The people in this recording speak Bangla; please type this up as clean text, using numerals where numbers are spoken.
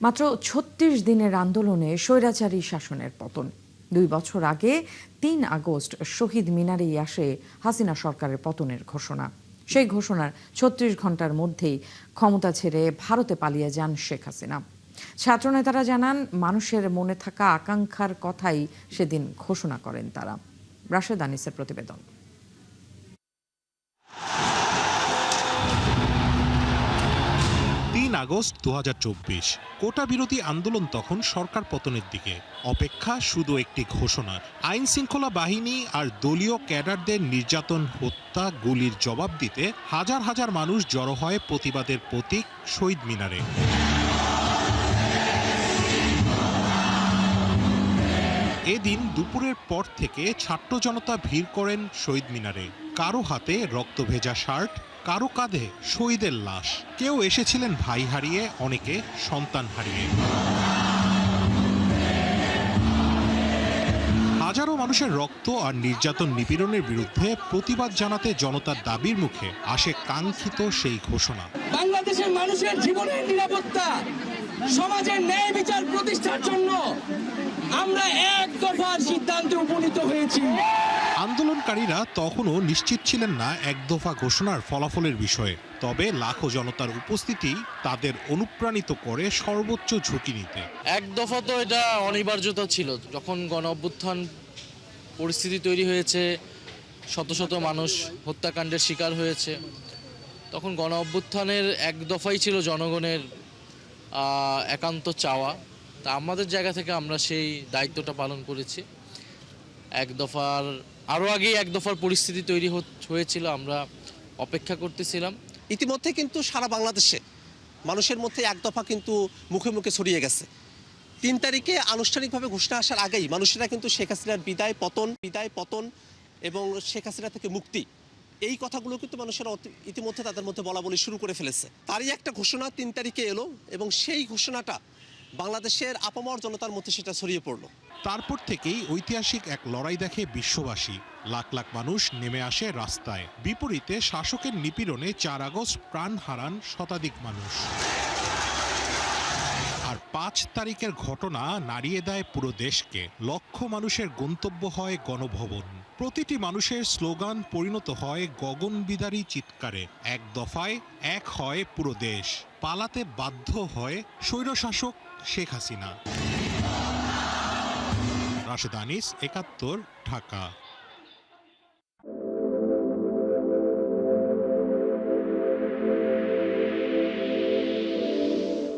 মাত্র ৩৬ দিনের আন্দোলনে স্বৈরাচারী শাসনের পতন। ২ বছর আগে ৩ আগস্ট শহীদ মিনারেই আসে হাসিনা সরকারের পতনের ঘোষণা। সেই ঘোষণার ৩৬ ঘন্টার মধ্যেই ক্ষমতা ছেড়ে ভারতে পালিয়ে যান শেখ হাসিনা। ছাত্রনেতারা জানান, মানুষের মনে থাকা আকাঙ্ক্ষার কথাই সেদিন ঘোষণা করেন তারা। রাশেদ আনিসের প্রতিবেদন। ৩ আগস্ট ২০২৪ কোটা বিরোধী আন্দোলন তখন সরকার পতনের দিকে। অপেক্ষা শুধু একটি ঘোষণার। আইন শৃঙ্খলা বাহিনী আর দলীয় ক্যাডারদের নির্যাতন, হত্যা, গুলির জবাব দিতে হাজার হাজার মানুষ জড়ো হয় প্রতিবাদের প্রতীক শহীদ মিনারে। এদিন দুপুরের পর থেকে ছাত্র জনতা ভিড় করেন শহীদ মিনারে। কারো হাতে রক্ত ভেজা শার্ট, কারো কাঁধে শহীদের লাশ। কেউ এসেছিলেন ভাই হারিয়ে, অনেকে সন্তান হারিয়ে। হাজারো মানুষের রক্ত আর নির্যাতন নিপীড়নের বিরুদ্ধে প্রতিবাদ জানাতে জনতার দাবির মুখে আসে কাঙ্ক্ষিত সেই ঘোষণা। বাংলাদেশের মানুষের জীবনের নিরাপত্তা, সমাজের ন্যায় বিচার প্রতিষ্ঠার জন্য আমরা এক দফার সিদ্ধান্তে উপনীত হয়েছি। আন্দোলনকারীরা তখনও নিশ্চিত ছিলেন না এক দফা ঘোষণার ফলাফলের বিষয়ে। তবে লাখো জনতার উপস্থিতি তাদের অনুপ্রাণিত করে সর্বোচ্চ ঝুঁকি নিতে। এক দফা তো এটা অনিবার্যতা ছিল। যখন গণ অভ্যুত্থান পরিস্থিতি তৈরি হয়েছে, শত শত মানুষ হত্যাকাণ্ডের শিকার হয়েছে, তখন গণ অভ্যুত্থানের এক দফাই ছিল জনগণের একান্ত চাওয়া। তা আমাদের জায়গা থেকে আমরা সেই দায়িত্বটা পালন করেছি। এক দফার আরও আগেই এক দফার পরিস্থিতি তৈরি হয়েছিল, আমরা অপেক্ষা করতেছিলাম। ইতিমধ্যে কিন্তু সারা বাংলাদেশে মানুষের মধ্যে এক দফা কিন্তু মুখে মুখে ছড়িয়ে গেছে। ৩ তারিখে আনুষ্ঠানিকভাবে ঘোষণা আসার আগেই মানুষেরা কিন্তু শেখ হাসিনার বিদায় পতন এবং শেখ হাসিনা থেকে মুক্তি, এই কথাগুলো কিন্তু মানুষেরা ইতিমধ্যে তাদের মধ্যে বলা বলি শুরু করে ফেলেছে। তারই একটা ঘোষণা ৩ তারিখে এলো এবং সেই ঘোষণাটা বাংলাদেশের আপামর জনতার মধ্যে সেটা ছড়িয়ে পড়লো। তারপর থেকেই ঐতিহাসিক এক লড়াই দেখে বিশ্ববাসী। লাখ লাখ মানুষ নেমে আসে রাস্তায়। বিপরীতে শাসকের নিপীড়নে ৪ আগস্ট প্রাণ হারান শতাধিক মানুষ। আর ৫ তারিখের ঘটনা নাড়িয়ে দেয় পুরো দেশকে। লক্ষ মানুষের গন্তব্য হয় গণভবন। প্রতিটি মানুষের স্লোগান পরিণত হয় গগনবিদারী চিৎকারে। এক দফায় এক হয় পুরো দেশ। পালাতে বাধ্য হয় স্বৈরশাসক শেখ হাসিনা। রাশেদ আনিস, ৭১, ঢাকা।